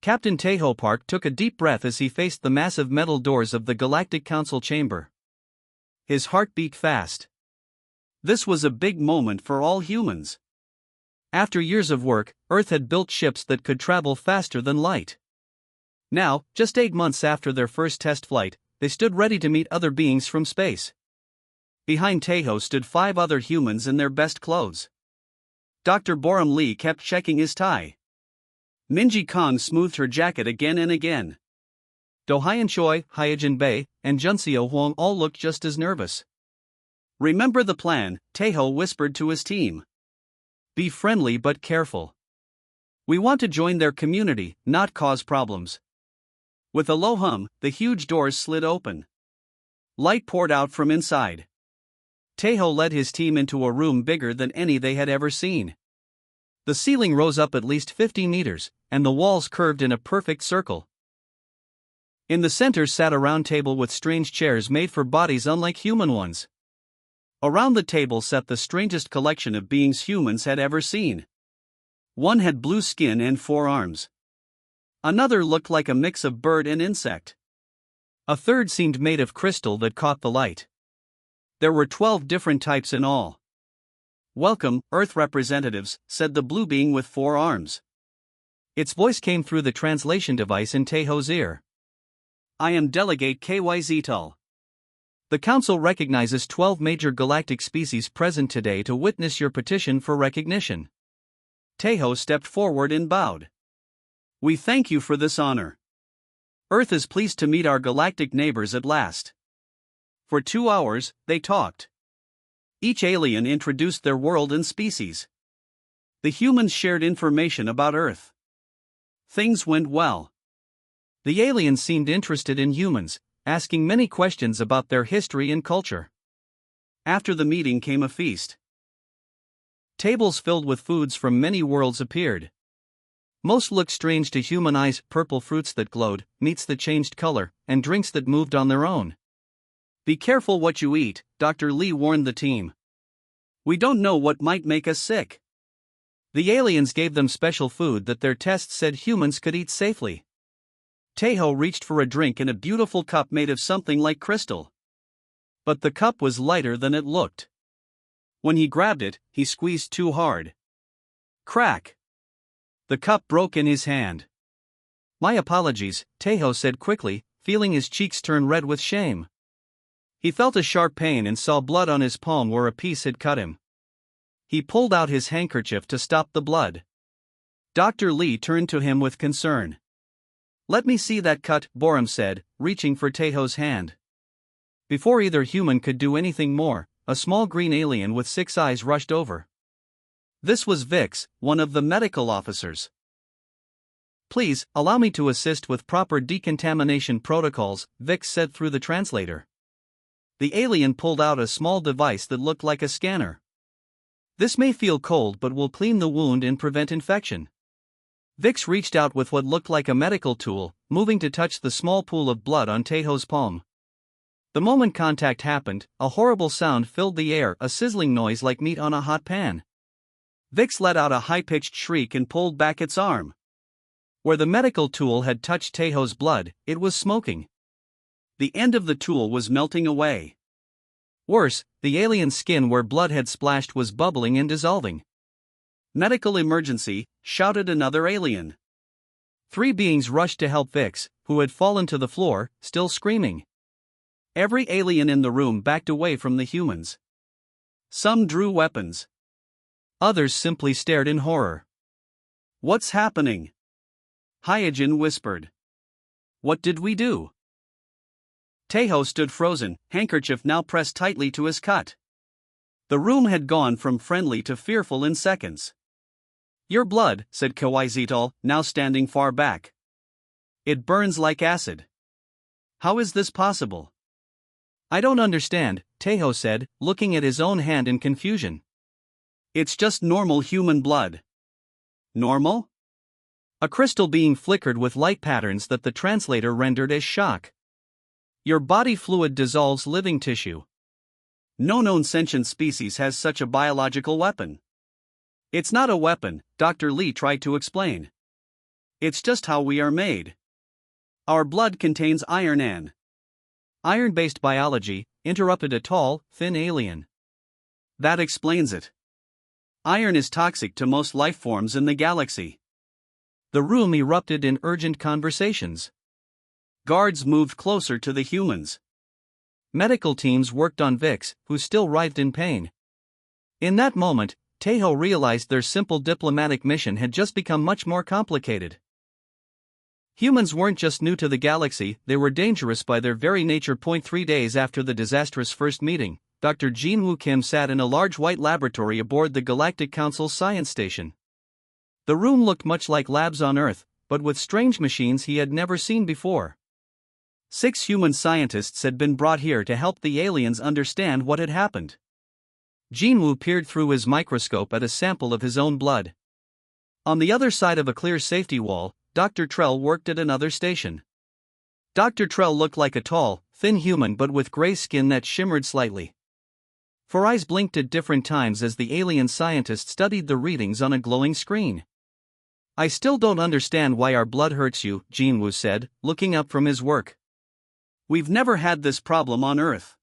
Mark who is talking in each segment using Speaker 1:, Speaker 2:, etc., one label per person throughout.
Speaker 1: Captain Tejo Park took a deep breath as he faced the massive metal doors of the Galactic Council chamber. His heart beat fast. This was a big moment for all humans. After years of work, Earth had built ships that could travel faster than light. Now, just 8 months after their first test flight, they stood ready to meet other beings from space. Behind Tejo stood 5 other humans in their best clothes. Dr. Boram Lee kept checking his tie. Minji Kong smoothed her jacket again and again. Do Hyan Choi, Hyojin Bei, and Junseo Huang all looked just as nervous. Remember the plan, Tejo whispered to his team. Be friendly but careful. We want to join their community, not cause problems. With a low hum, the huge doors slid open. Light poured out from inside. Tejo led his team into a room bigger than any they had ever seen. The ceiling rose up at least 50 meters, and the walls curved in a perfect circle. In the center sat a round table with strange chairs made for bodies unlike human ones. Around the table sat the strangest collection of beings humans had ever seen. One had blue skin and 4 arms. Another looked like a mix of bird and insect. A third seemed made of crystal that caught the light. There were 12 different types in all. Welcome, Earth representatives, said the blue being with 4 arms. Its voice came through the translation device in Tejo's ear. I am Delegate KYZTUL. The Council recognizes 12 major galactic species present today to witness your petition for recognition. Tejo stepped forward and bowed. We thank you for this honor. Earth is pleased to meet our galactic neighbors at last. For 2 hours, they talked. Each alien introduced their world and species. The humans shared information about Earth. Things went well. The aliens seemed interested in humans, asking many questions about their history and culture. After the meeting came a feast. Tables filled with foods from many worlds appeared. Most looked strange to human eyes: purple fruits that glowed, meats that changed color, and drinks that moved on their own. Be careful what you eat, Dr. Lee warned the team. We don't know what might make us sick. The aliens gave them special food that their tests said humans could eat safely. Tejo reached for a drink in a beautiful cup made of something like crystal. But the cup was lighter than it looked. When he grabbed it, he squeezed too hard. Crack! The cup broke in his hand. My apologies, Tejo said quickly, feeling his cheeks turn red with shame. He felt a sharp pain and saw blood on his palm where a piece had cut him. He pulled out his handkerchief to stop the blood. Dr. Lee turned to him with concern. Let me see that cut, Boram said, reaching for Tejo's hand. Before either human could do anything more, a small green alien with 6 eyes rushed over. This was Vix, one of the medical officers. Please, allow me to assist with proper decontamination protocols, Vix said through the translator. The alien pulled out a small device that looked like a scanner. This may feel cold but will clean the wound and prevent infection. Vix reached out with what looked like a medical tool, moving to touch the small pool of blood on Tejo's palm. The moment contact happened, a horrible sound filled the air, a sizzling noise like meat on a hot pan. Vix let out a high-pitched shriek and pulled back its arm. Where the medical tool had touched Tejo's blood, it was smoking. The end of the tool was melting away. Worse, the alien's skin where blood had splashed was bubbling and dissolving. Medical emergency, shouted another alien. 3 beings rushed to help Vix, who had fallen to the floor, still screaming. Every alien in the room backed away from the humans. Some drew weapons. Others simply stared in horror. What's happening? Hyojin whispered. What did we do? Tejo stood frozen, handkerchief now pressed tightly to his cut. The room had gone from friendly to fearful in seconds. Your blood, said KYZTUL, now standing far back. It burns like acid. How is this possible? I don't understand, Tejo said, looking at his own hand in confusion. It's just normal human blood. Normal? A crystal being flickered with light patterns that the translator rendered as shock. Your body fluid dissolves living tissue. No known sentient species has such a biological weapon. It's not a weapon, Dr. Lee tried to explain. It's just how we are made. Our blood contains iron and iron-based biology, interrupted a tall, thin alien. That explains it. Iron is toxic to most life forms in the galaxy. The room erupted in urgent conversations. Guards moved closer to the humans. Medical teams worked on Vix, who still writhed in pain. In that moment, Tejo realized their simple diplomatic mission had just become much more complicated. Humans weren't just new to the galaxy, they were dangerous by their very nature. 3 days after the disastrous first meeting, Dr. Jinwoo Kim sat in a large white laboratory aboard the Galactic Council's science station. The room looked much like labs on Earth, but with strange machines he had never seen before. 6 human scientists had been brought here to help the aliens understand what had happened. Jinwoo peered through his microscope at a sample of his own blood. On the other side of a clear safety wall, Dr. Trell worked at another station. Dr. Trell looked like a tall, thin human but with gray skin that shimmered slightly. 4 eyes blinked at different times as the alien scientist studied the readings on a glowing screen. I still don't understand why our blood hurts you, Jinwoo said, looking up from his work. We've never had this problem on Earth.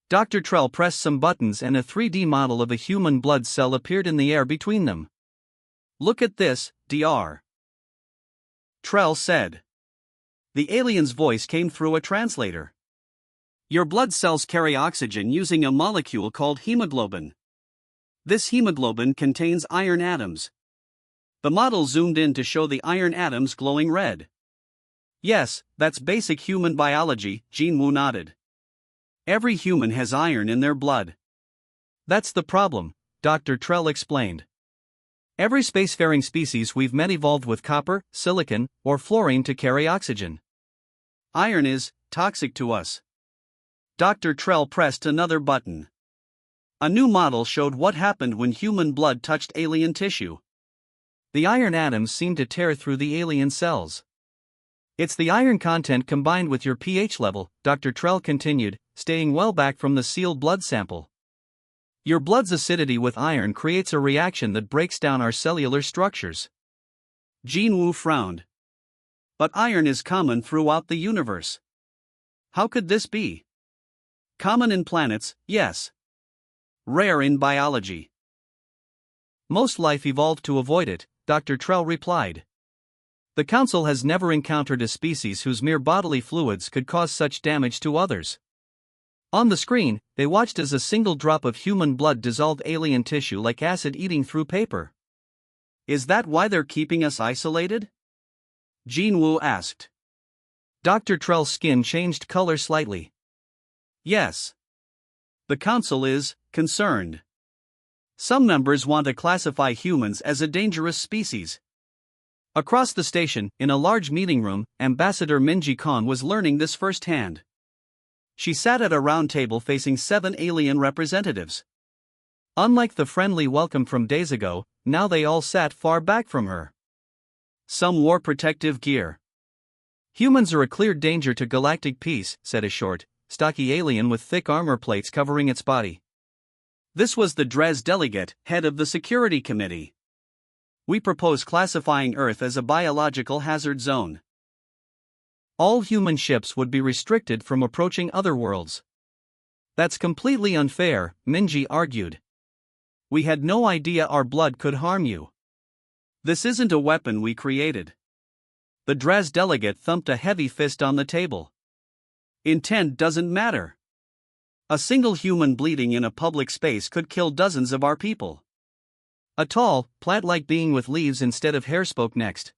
Speaker 1: Dr. Trell pressed some buttons and a 3D model of a human blood cell appeared in the air between them. Look at this, Dr. Trell said. The alien's voice came through a translator. Your blood cells carry oxygen using a molecule called hemoglobin. This hemoglobin contains iron atoms. The model zoomed in to show the iron atoms glowing red. Yes, that's basic human biology, Jinwoo nodded. Every human has iron in their blood. That's the problem, Dr. Trell explained. Every spacefaring species we've met evolved with copper, silicon, or fluorine to carry oxygen. Iron is toxic to us. Dr. Trell pressed another button. A new model showed what happened when human blood touched alien tissue. The iron atoms seemed to tear through the alien cells. It's the iron content combined with your pH level, Dr. Trell continued, staying well back from the sealed blood sample. Your blood's acidity with iron creates a reaction that breaks down our cellular structures. Jinwoo frowned. But iron is common throughout the universe. How could this be? Common in planets, yes. Rare in biology. Most life evolved to avoid it, Dr. Trell replied. The Council has never encountered a species whose mere bodily fluids could cause such damage to others. On the screen, they watched as a single drop of human blood dissolved alien tissue like acid eating through paper. Is that why they're keeping us isolated? Jinwoo asked. Dr. Trell's skin changed color slightly. Yes. The Council is concerned. Some members want to classify humans as a dangerous species. Across the station, in a large meeting room, Ambassador Minji Khan was learning this firsthand. She sat at a round table facing 7 alien representatives. Unlike the friendly welcome from days ago, now they all sat far back from her. Some wore protective gear. Humans are a clear danger to galactic peace, said a short, stocky alien with thick armor plates covering its body. This was the Dres delegate, head of the security committee. We propose classifying Earth as a biological hazard zone. All human ships would be restricted from approaching other worlds. That's completely unfair, Minji argued. We had no idea our blood could harm you. This isn't a weapon we created. The Dres delegate thumped a heavy fist on the table. Intent doesn't matter. A single human bleeding in a public space could kill dozens of our people. A tall, plant-like being with leaves instead of hair spoke next.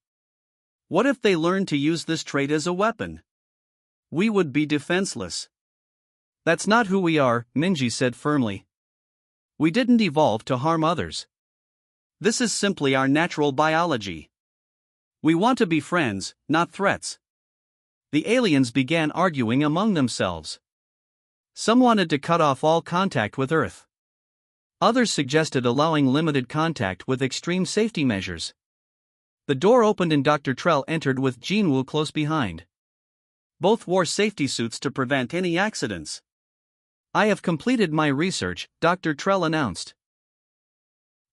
Speaker 1: What if they learned to use this trait as a weapon? We would be defenseless. That's not who we are, Minji said firmly. We didn't evolve to harm others. This is simply our natural biology. We want to be friends, not threats. The aliens began arguing among themselves. Some wanted to cut off all contact with Earth. Others suggested allowing limited contact with extreme safety measures. The door opened and Dr. Trell entered with Jinwoo close behind. Both wore safety suits to prevent any accidents. I have completed my research, Dr. Trell announced.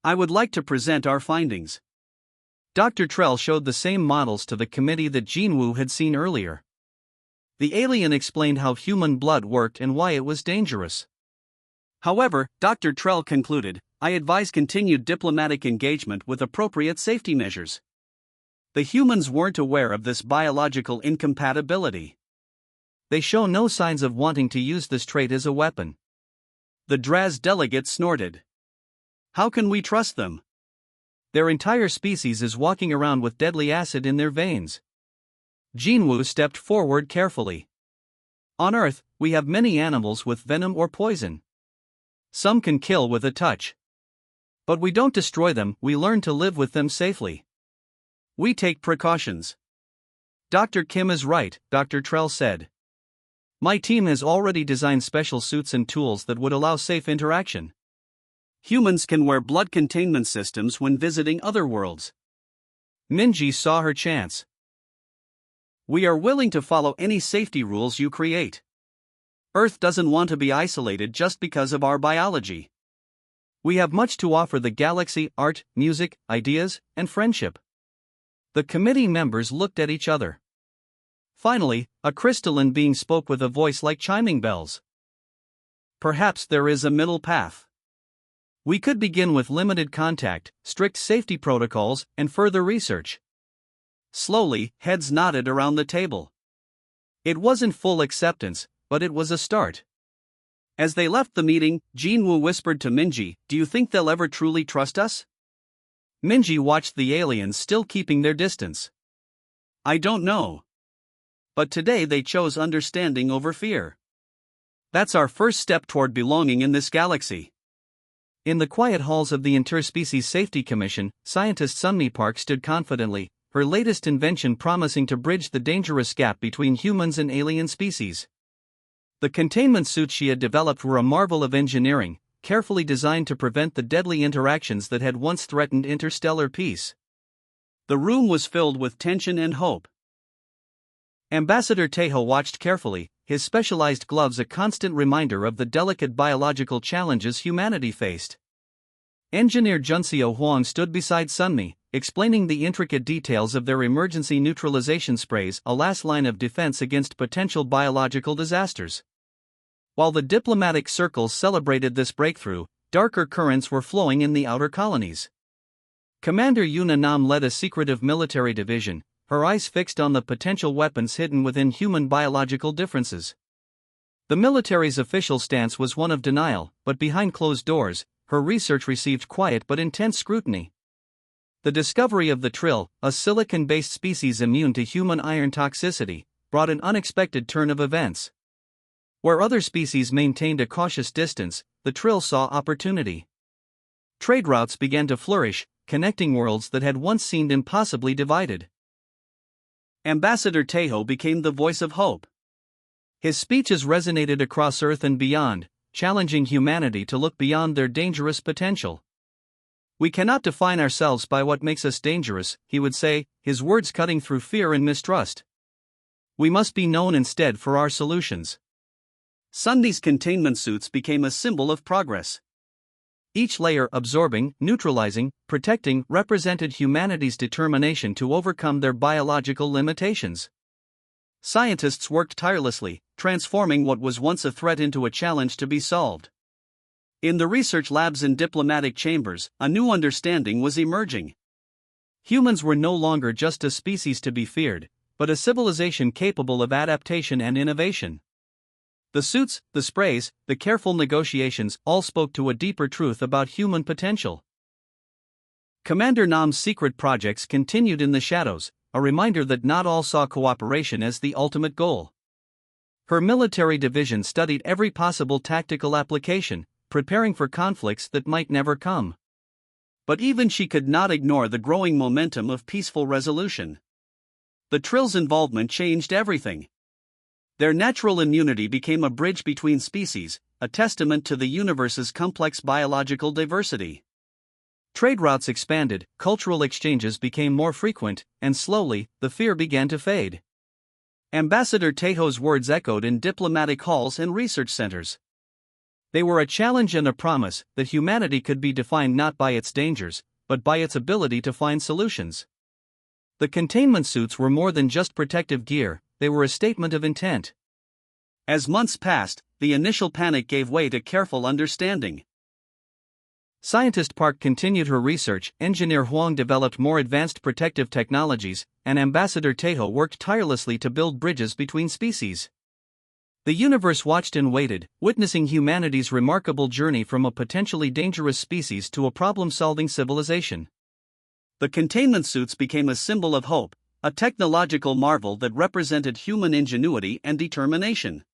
Speaker 1: I would like to present our findings. Dr. Trell showed the same models to the committee that Jinwoo had seen earlier. The alien explained how human blood worked and why it was dangerous. However, Dr. Trell concluded, I advise continued diplomatic engagement with appropriate safety measures. The humans weren't aware of this biological incompatibility. They show no signs of wanting to use this trait as a weapon. The Draz delegate snorted. How can we trust them? Their entire species is walking around with deadly acid in their veins. Jinwoo stepped forward carefully. On Earth, we have many animals with venom or poison. Some can kill with a touch. But we don't destroy them, we learn to live with them safely. We take precautions. Dr. Kim is right, Dr. Trell said. My team has already designed special suits and tools that would allow safe interaction. Humans can wear blood containment systems when visiting other worlds. Minji saw her chance. We are willing to follow any safety rules you create. Earth doesn't want to be isolated just because of our biology. We have much to offer the galaxy: art, music, ideas, and friendship. The committee members looked at each other. Finally, a crystalline being spoke with a voice like chiming bells. Perhaps there is a middle path. We could begin with limited contact, strict safety protocols, and further research. Slowly, heads nodded around the table. It wasn't full acceptance, but it was a start. As they left the meeting, Jinwoo whispered to Minji, do you think they'll ever truly trust us? Minji watched the aliens still keeping their distance. I don't know. But today they chose understanding over fear. That's our first step toward belonging in this galaxy. In the quiet halls of the Interspecies Safety Commission, scientist Sunmi Park stood confidently, her latest invention promising to bridge the dangerous gap between humans and alien species. The containment suits she had developed were a marvel of engineering, carefully designed to prevent the deadly interactions that had once threatened interstellar peace. The room was filled with tension and hope. Ambassador Taeho watched carefully, his specialized gloves a constant reminder of the delicate biological challenges humanity faced. Engineer Junseo Huang stood beside Sunmi, explaining the intricate details of their emergency neutralization sprays, a last line of defense against potential biological disasters. While the diplomatic circles celebrated this breakthrough, darker currents were flowing in the outer colonies. Commander Yuna Nam led a secretive military division, her eyes fixed on the potential weapons hidden within human biological differences. The military's official stance was one of denial, but behind closed doors, her research received quiet but intense scrutiny. The discovery of the Trill, a silicon-based species immune to human iron toxicity, brought an unexpected turn of events. Where other species maintained a cautious distance, the Trill saw opportunity. Trade routes began to flourish, connecting worlds that had once seemed impossibly divided. Ambassador Taeho became the voice of hope. His speeches resonated across Earth and beyond, challenging humanity to look beyond their dangerous potential. We cannot define ourselves by what makes us dangerous, he would say, his words cutting through fear and mistrust. We must be known instead for our solutions. Sunmi's containment suits became a symbol of progress. Each layer absorbing, neutralizing, protecting represented humanity's determination to overcome their biological limitations. Scientists worked tirelessly, transforming what was once a threat into a challenge to be solved. In the research labs and diplomatic chambers, a new understanding was emerging. Humans were no longer just a species to be feared, but a civilization capable of adaptation and innovation. The suits, the sprays, the careful negotiations all spoke to a deeper truth about human potential. Commander Nam's secret projects continued in the shadows, a reminder that not all saw cooperation as the ultimate goal. Her military division studied every possible tactical application, preparing for conflicts that might never come. But even she could not ignore the growing momentum of peaceful resolution. The Trill's involvement changed everything. Their natural immunity became a bridge between species, a testament to the universe's complex biological diversity. Trade routes expanded, cultural exchanges became more frequent, and slowly, the fear began to fade. Ambassador Taeho's words echoed in diplomatic halls and research centers. They were a challenge and a promise that humanity could be defined not by its dangers, but by its ability to find solutions. The containment suits were more than just protective gear, they were a statement of intent. As months passed, the initial panic gave way to careful understanding. Scientist Park continued her research, Engineer Huang developed more advanced protective technologies, and Ambassador Tejo worked tirelessly to build bridges between species. The universe watched and waited, witnessing humanity's remarkable journey from a potentially dangerous species to a problem-solving civilization. The containment suits became a symbol of hope, a technological marvel that represented human ingenuity and determination.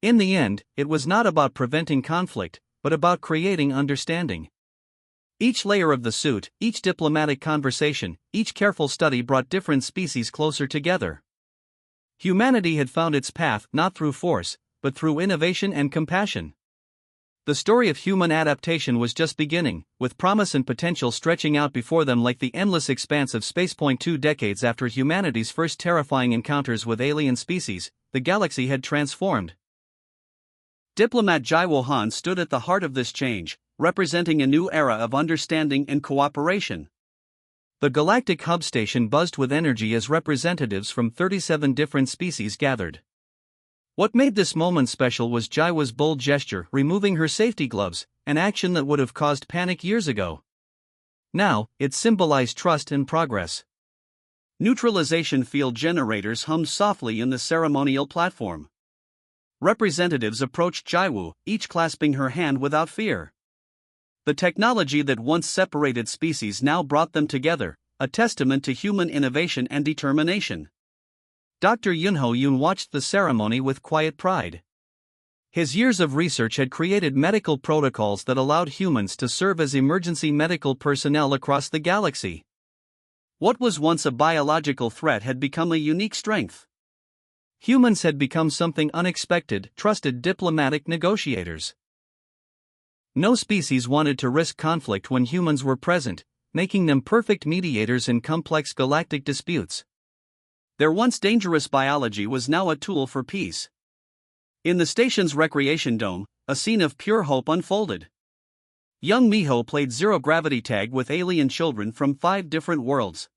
Speaker 1: In the end, it was not about preventing conflict, but about creating understanding. Each layer of the suit, each diplomatic conversation, each careful study brought different species closer together. Humanity had found its path not through force, but through innovation and compassion. The story of human adaptation was just beginning, with promise and potential stretching out before them like the endless expanse of space. 2 decades after humanity's first terrifying encounters with alien species, the galaxy had transformed. Diplomat Jaiwo Han stood at the heart of this change, representing a new era of understanding and cooperation. The Galactic Hub Station buzzed with energy as representatives from 37 different species gathered. What made this moment special was Jaiwo's bold gesture, removing her safety gloves, an action that would have caused panic years ago. Now, it symbolized trust and progress. Neutralization field generators hummed softly in the ceremonial platform. Representatives approached Jaiwo, each clasping her hand without fear. The technology that once separated species now brought them together, a testament to human innovation and determination. Dr. Yunho Yoon watched the ceremony with quiet pride. His years of research had created medical protocols that allowed humans to serve as emergency medical personnel across the galaxy. What was once a biological threat had become a unique strength. Humans had become something unexpected, trusted diplomatic negotiators. No species wanted to risk conflict when humans were present, making them perfect mediators in complex galactic disputes. Their once dangerous biology was now a tool for peace. In the station's recreation dome, a scene of pure hope unfolded. Young Miho played zero-gravity tag with alien children from 5 different worlds.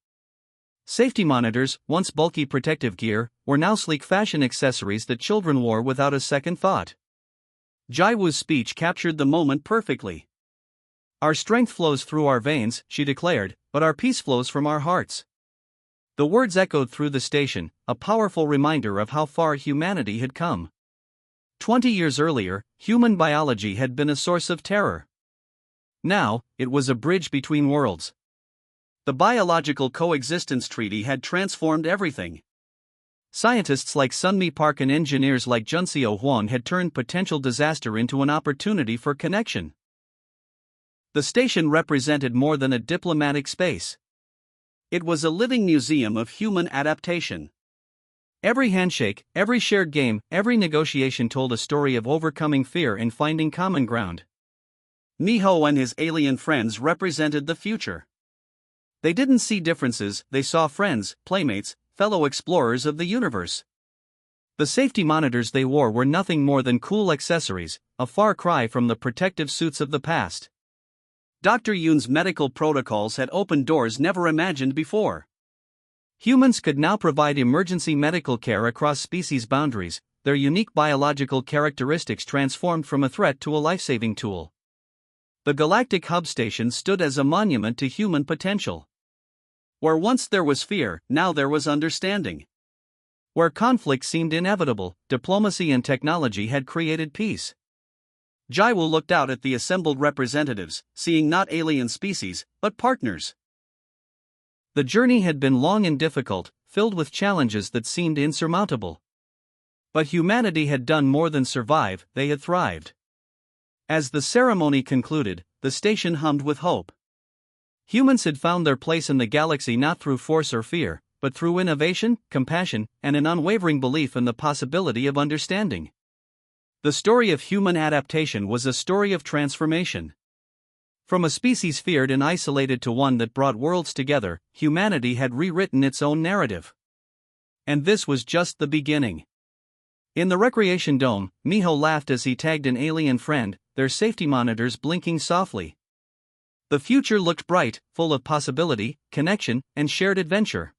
Speaker 1: Safety monitors, once bulky protective gear, were now sleek fashion accessories that children wore without a second thought. Jaiwoo's speech captured the moment perfectly. "Our strength flows through our veins," she declared, "but our peace flows from our hearts." The words echoed through the station, a powerful reminder of how far humanity had come. 20 years earlier, human biology had been a source of terror. Now, it was a bridge between worlds. The Biological Coexistence Treaty had transformed everything. Scientists like Sunmi Park and engineers like Junseo Huang had turned potential disaster into an opportunity for connection. The station represented more than a diplomatic space. It was a living museum of human adaptation. Every handshake, every shared game, every negotiation told a story of overcoming fear and finding common ground. Miho and his alien friends represented the future. They didn't see differences, they saw friends, playmates, fellow explorers of the universe. The safety monitors they wore were nothing more than cool accessories, a far cry from the protective suits of the past. Dr. Yoon's medical protocols had opened doors never imagined before. Humans could now provide emergency medical care across species boundaries, their unique biological characteristics transformed from a threat to a life-saving tool. The Galactic Hub Station stood as a monument to human potential. Where once there was fear, now there was understanding. Where conflict seemed inevitable, diplomacy and technology had created peace. Jaiwo looked out at the assembled representatives, seeing not alien species, but partners. The journey had been long and difficult, filled with challenges that seemed insurmountable. But humanity had done more than survive, they had thrived. As the ceremony concluded, the station hummed with hope. Humans had found their place in the galaxy not through force or fear, but through innovation, compassion, and an unwavering belief in the possibility of understanding. The story of human adaptation was a story of transformation. From a species feared and isolated to one that brought worlds together, humanity had rewritten its own narrative. And this was just the beginning. In the recreation dome, Miho laughed as he tagged an alien friend, their safety monitors blinking softly. The future looked bright, full of possibility, connection, and shared adventure.